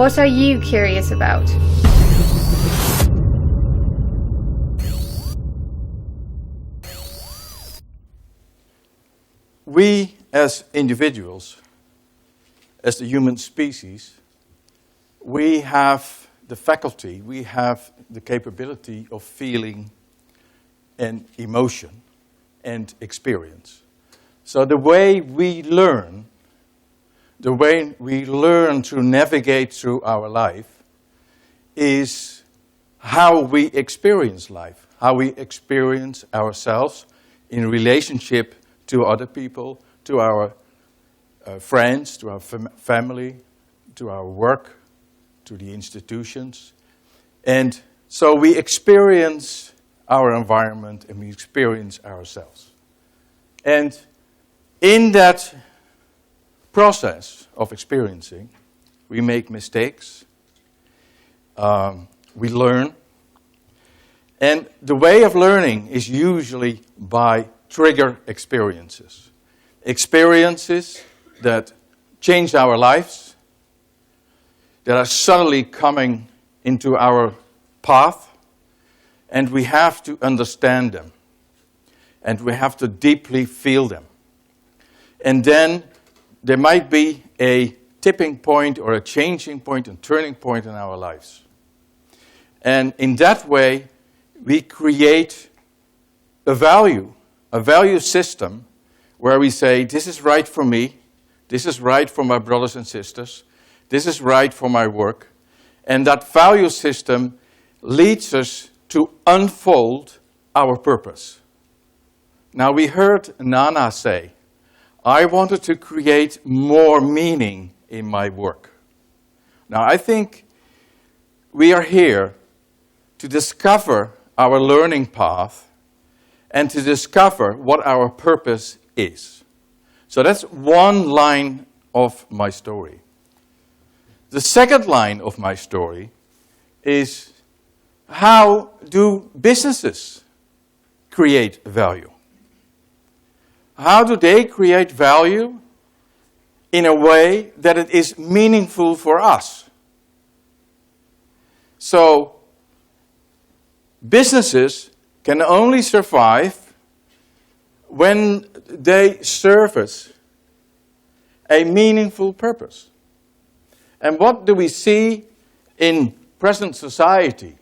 What are you curious about? We as individuals, as the human species, we have the faculty, we have the capability of feeling and emotion and experience. So the way we learn to navigate through our life is how we experience life, how we experience ourselves in relationship to other people, to our friends, to our family, to our work, to the institutions. And so we experience our environment and we experience ourselves. And in that process of experiencing, we make mistakes, we learn. And the way of learning is usually by trigger experiences. Experiences that change our lives, that are suddenly coming into our path, and we have to understand them. And we have to deeply feel them. And then there might be a tipping point or a changing point and turning point in our lives. And in that way, we create a value system where we say, this is right for me, this is right for my brothers and sisters, this is right for my work. And that value system leads us to unfold our purpose. Now we heard Nana say, I wanted to create more meaning in my work. Now I think we are here to discover our learning path and to discover what our purpose is. So that's one line of my story. The second line of my story is, how do businesses create value? How do they create value in a way that it is meaningful for us? So, businesses can only survive when they service a meaningful purpose. And what do we see in present society?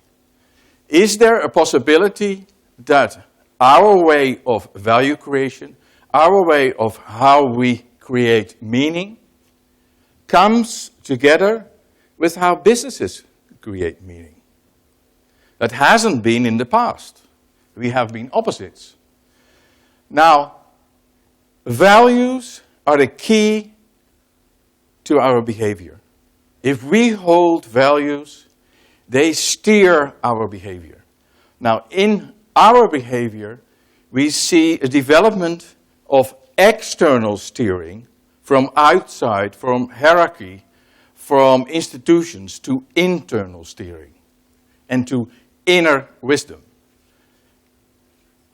Is there a possibility that our way of value creation, our way of how we create meaning, comes together with how businesses create meaning? That hasn't been in the past. We have been opposites. Now, values are the key to our behavior. If we hold values, they steer our behavior. Now, in our behavior, we see a development of external steering from outside, from hierarchy, from institutions to internal steering and to inner wisdom.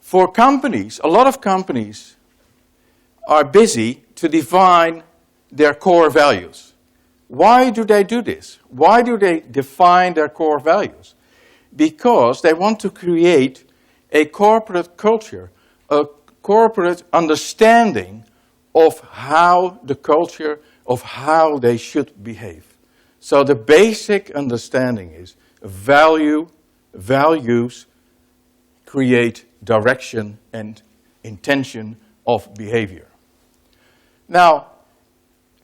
For companies, a lot of companies are busy to define their core values. Why do they do this? Why do they define their core values? Because they want to create a corporate culture, a corporate understanding of how the culture, of how they should behave. So the basic understanding is values create direction and intention of behavior. Now,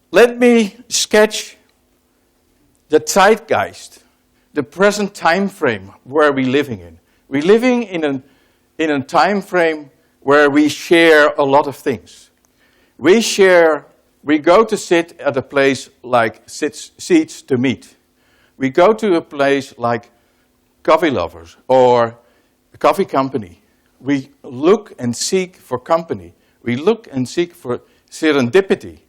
let me sketch the zeitgeist, the present time frame where we're living in. We're living in a time frame where we share a lot of things. We go to sit at a place like Seats to Meet. We go to a place like Coffee Lovers or a coffee company. We look and seek for company. We look and seek for serendipity.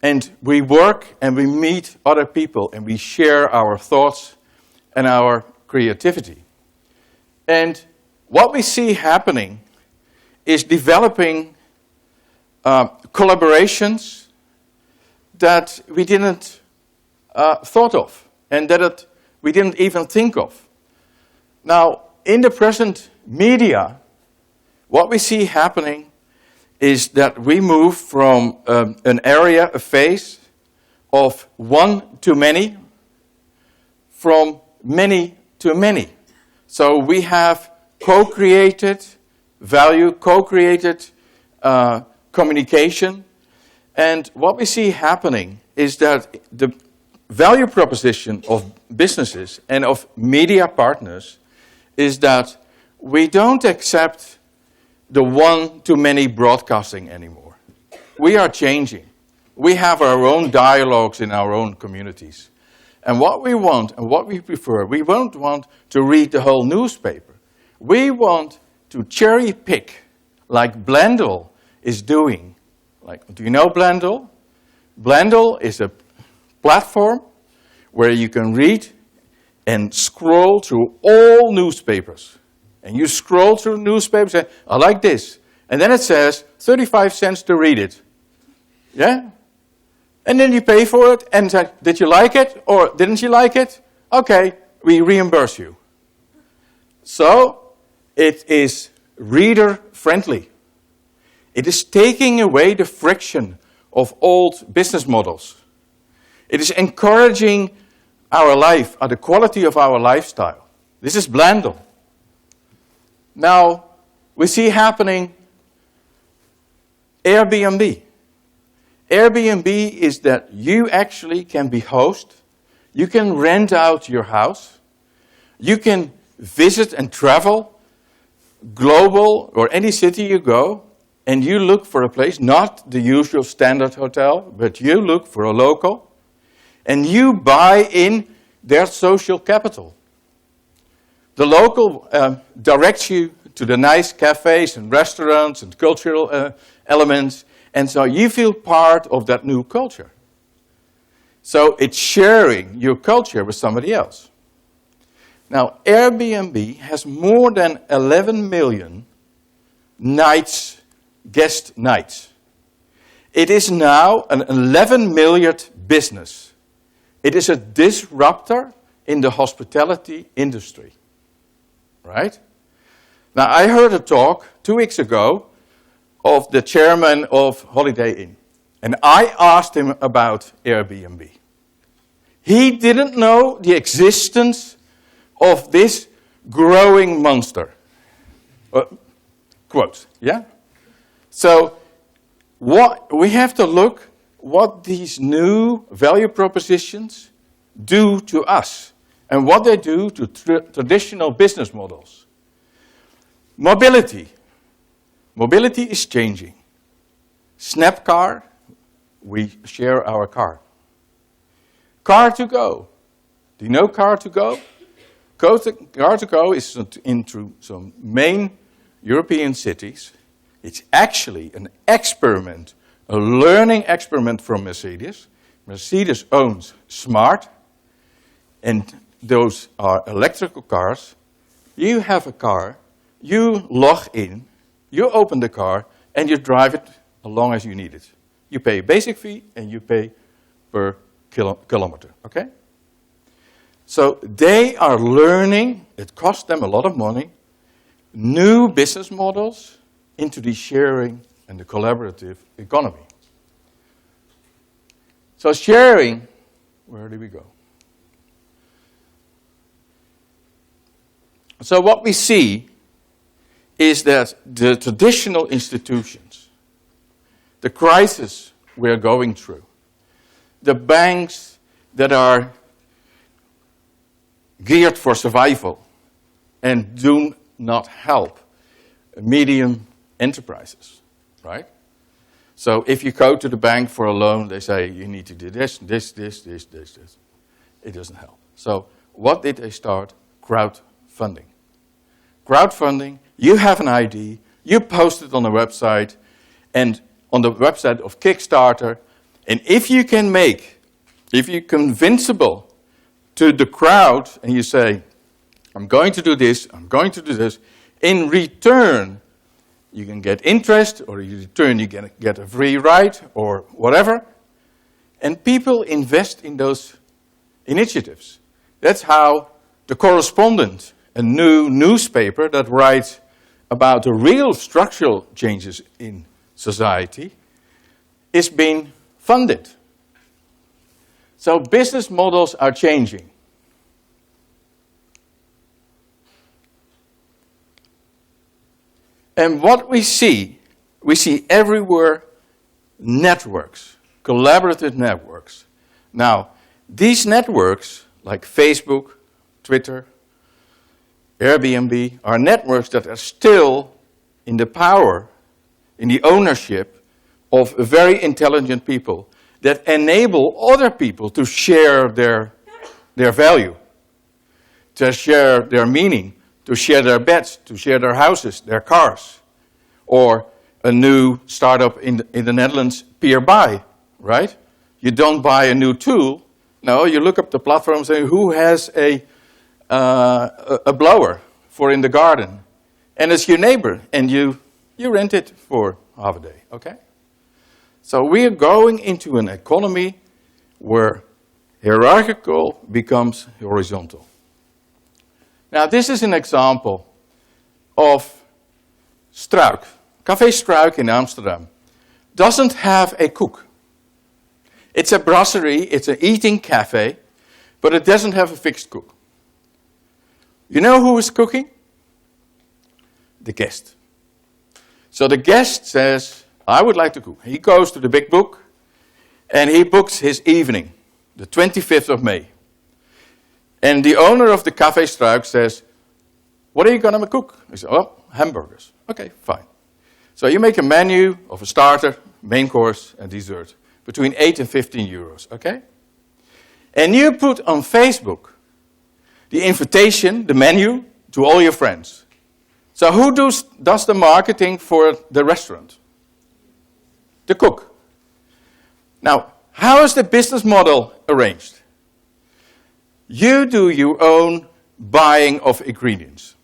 And we work and we meet other people and we share our thoughts and our creativity. And what we see happening is developing collaborations that we didn't thought of and that we didn't even think of. Now, in the present media, what we see happening is that we move from an area, a phase of one to many, from many to many. So we have co-created value, co-created communication, and what we see happening is that the value proposition of businesses and of media partners is that we don't accept the one-to-many broadcasting anymore. We are changing. We have our own dialogues in our own communities. And what we want and what we prefer, we won't want to read the whole newspaper. We want to cherry pick, like Blendle is doing. Do you know Blendle? Blendle is a platform where you can read and scroll through all newspapers. And you scroll through newspapers and say, I like this. And then it says 35 cents to read it. Yeah? And then you pay for it and say, did you like it or didn't you like it? Okay, we reimburse you. So it is reader friendly. It is taking away the friction of old business models. It is encouraging our life, the quality of our lifestyle. This is Blendle. Now, we see happening Airbnb. Airbnb is that you actually can be host. You can rent out your house. You can visit and travel global or any city you go, and you look for a place, not the usual standard hotel, but you look for a local, and you buy in their social capital. The local directs you to the nice cafes and restaurants and cultural elements, and so you feel part of that new culture. So it's sharing your culture with somebody else. Now, Airbnb has more than 11 million nights, guest nights. It is now an 11 million business. It is a disruptor in the hospitality industry. Right? Now, I heard a talk 2 weeks ago of the chairman of Holiday Inn, and I asked him about Airbnb. He didn't know the existence of this growing monster. Quote, yeah? So, we have to look what these new value propositions do to us and what they do to traditional business models. Mobility. Mobility is changing. Snapcar, we share our car. Car to go. Do you know car to go? Car to go is into some main European cities. It's actually an experiment, a learning experiment from Mercedes. Mercedes owns Smart, and those are electrical cars. You have a car, you log in, you open the car, and you drive it as long as you need it. You pay a basic fee, and you pay per kilometer, okay? So they are learning, it costs them a lot of money, new business models into the sharing and the collaborative economy. So sharing, where do we go? So what we see is that the traditional institutions, the crisis we're going through, the banks that are geared for survival and do not help medium enterprises, right? So if you go to the bank for a loan, they say you need to do this. It doesn't help. So what did they start? Crowdfunding. Crowdfunding, you have an idea, you post it on the website, and on the website of Kickstarter, and if you're convincible to the crowd, and you say, I'm going to do this, I'm going to do this, in return, you can get interest, or in return you get a free ride, or whatever. And people invest in those initiatives. That's how The Correspondent, a new newspaper that writes about the real structural changes in society, is being funded. So business models are changing. And what we see everywhere networks, collaborative networks. Now, these networks, like Facebook, Twitter, Airbnb, are networks that are still in the power, in the ownership of very intelligent people that enable other people to share their value, to share their meaning, to share their beds, to share their houses, their cars. Or a new startup in the Netherlands, peer buy, right? You don't buy a new tool. No, you look up the platform and say, who has a blower for in the garden? And it's your neighbor, and you rent it for half a day, okay? So we are going into an economy where hierarchical becomes horizontal. Now, this is an example of Struik. Café Struik in Amsterdam doesn't have a cook. It's a brasserie, it's an eating cafe, but it doesn't have a fixed cook. You know who is cooking? The guest. So the guest says, I would like to cook. He goes to the big book and he books his evening, the 25th of May. And the owner of the Café Struik says, what are you going to cook? He says, oh, hamburgers. Okay, fine. So you make a menu of a starter, main course, and dessert between 8 and 15 euros, okay? And you put on Facebook the invitation, the menu, to all your friends. So who does the marketing for the restaurant? The cook. Now, how is the business model arranged? You do your own buying of ingredients.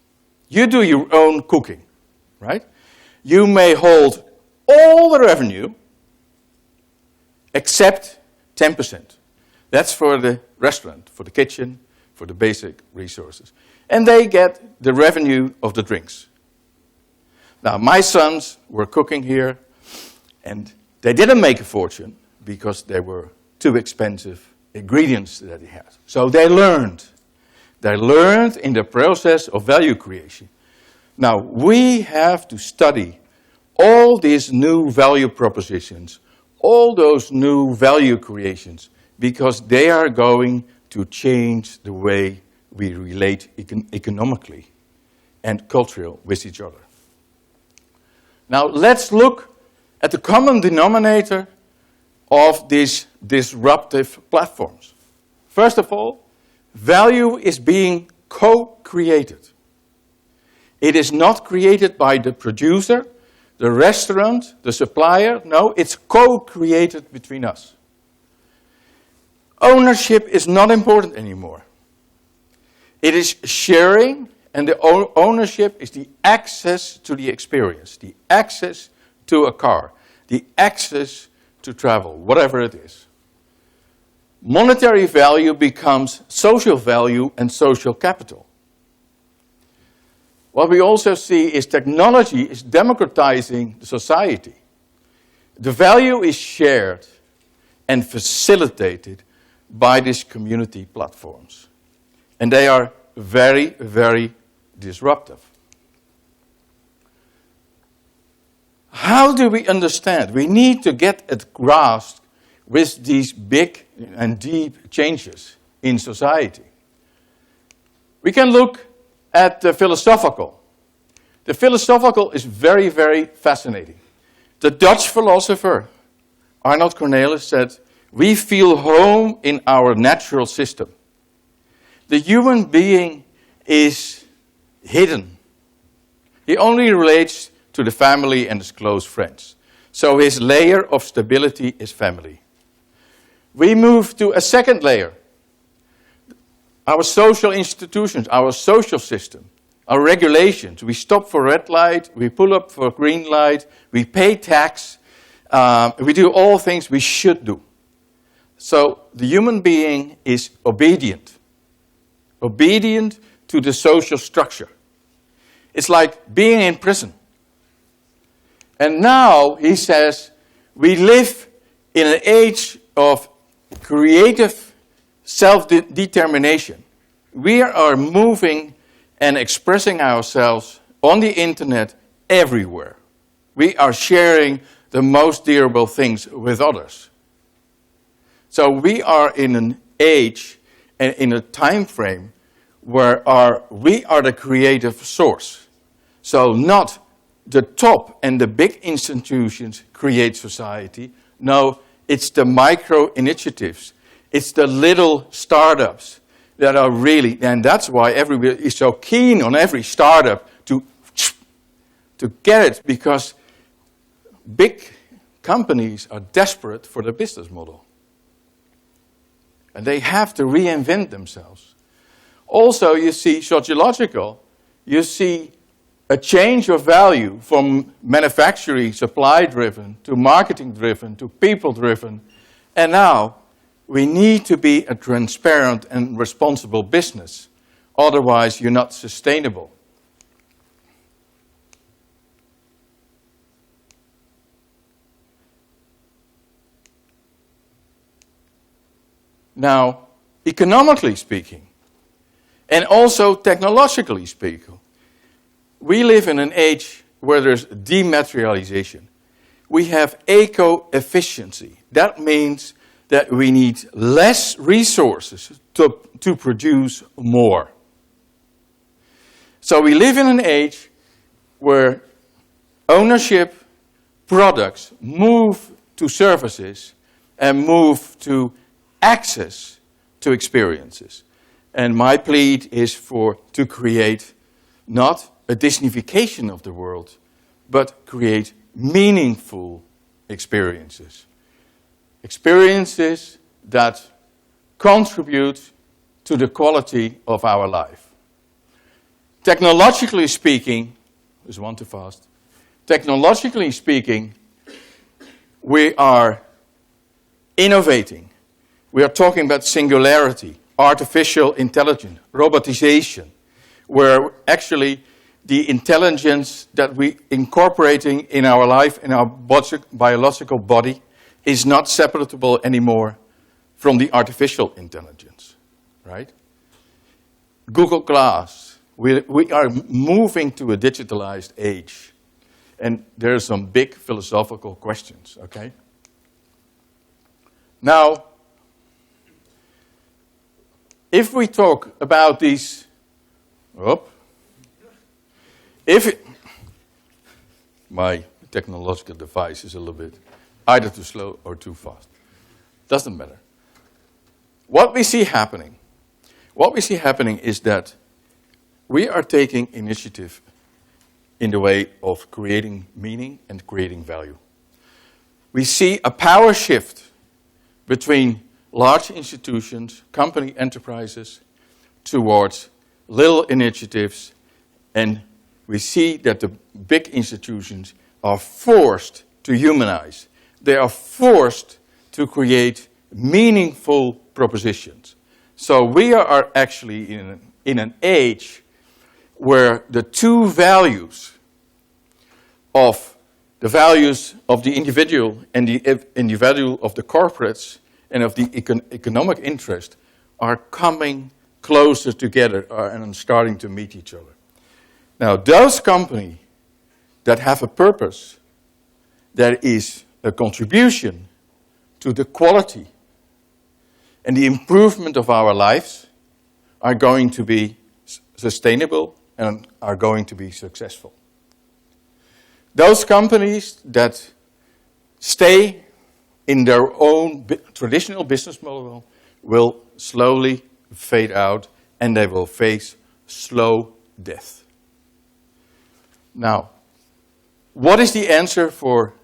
You do your own cooking, right? You may hold all the revenue except 10%. That's for the restaurant, for the kitchen, for the basic resources. And they get the revenue of the drinks. Now, my sons were cooking here, and they didn't make a fortune because they were too expensive ingredients that he had. So they learned. They learned in the process of value creation. Now, we have to study all these new value propositions, all those new value creations, because they are going to change the way we relate economically and culturally with each other. Now, let's look at the common denominator of these disruptive platforms. First of all, value is being co-created. It is not created by the producer, the restaurant, the supplier. No, it's co-created between us. Ownership is not important anymore. It is sharing, and the ownership is the access to the experience, the access to a car, the access to travel, whatever it is. Monetary value becomes social value and social capital. What we also see is technology is democratizing the society. The value is shared and facilitated by these community platforms. And they are very, very disruptive. How do we understand? We need to get at grasp with these big and deep changes in society. We can look at the philosophical. The philosophical is very, very fascinating. The Dutch philosopher Arnold Cornelis said, we feel home in our natural system. The human being is hidden. He only relates to the family and his close friends. So his layer of stability is family. We move to a second layer. Our social institutions, our social system, our regulations. We stop for red light, we pull up for green light, we pay tax, we do all things we should do. So the human being is obedient to the social structure. It's like being in prison. And now, he says, we live in an age of creative self-determination. We are moving and expressing ourselves on the internet everywhere. We are sharing the most dearable things with others. So we are in an age and in a time frame where we are the creative source. So not the top and the big institutions create society. No, it's the micro initiatives. It's the little startups that are really, and that's why everybody is so keen on every startup to get it, because big companies are desperate for the business model. And they have to reinvent themselves. Also, you see sociological, you see a change of value from manufacturing, supply-driven, to marketing-driven, to people-driven. And now, we need to be a transparent and responsible business. Otherwise, you're not sustainable. Now, economically speaking, and also technologically speaking, we live in an age where there's dematerialization. We have eco-efficiency. That means that we need less resources to produce more. So we live in an age where ownership, products move to services and move to access to experiences. And my plea is to create not a Disneyfication of the world, but create meaningful experiences. Experiences that contribute to the quality of our life. Technologically speaking, there's one too fast. Technologically speaking, we are innovating. We are talking about singularity, artificial intelligence, robotization, where actually the intelligence that we incorporating in our life, in our biological body, is not separable anymore from the artificial intelligence, right? Google Glass, we are moving to a digitalized age. And there are some big philosophical questions, okay? Now, if we talk about these, my technological device is a little bit either too slow or too fast. Doesn't matter. What we see happening is that we are taking initiative in the way of creating meaning and creating value. We see a power shift between large institutions, company enterprises, towards little initiatives, and we see that the big institutions are forced to humanize. They are forced to create meaningful propositions. So we are actually in an age where the two values of the individual and the value of the corporates and of the economic interest are coming closer together and starting to meet each other. Now, those companies that have a purpose that is a contribution to the quality and the improvement of our lives are going to be sustainable and are going to be successful. Those companies that stay in their own traditional business model will slowly fade out and they will face slow death. Now, what is the answer for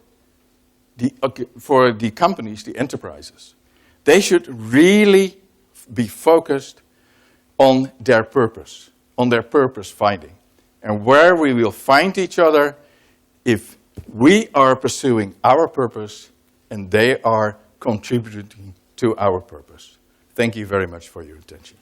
the companies, the enterprises? They should really be focused on their purpose finding, and where we will find each other if we are pursuing our purpose and they are contributing to our purpose. Thank you very much for your attention.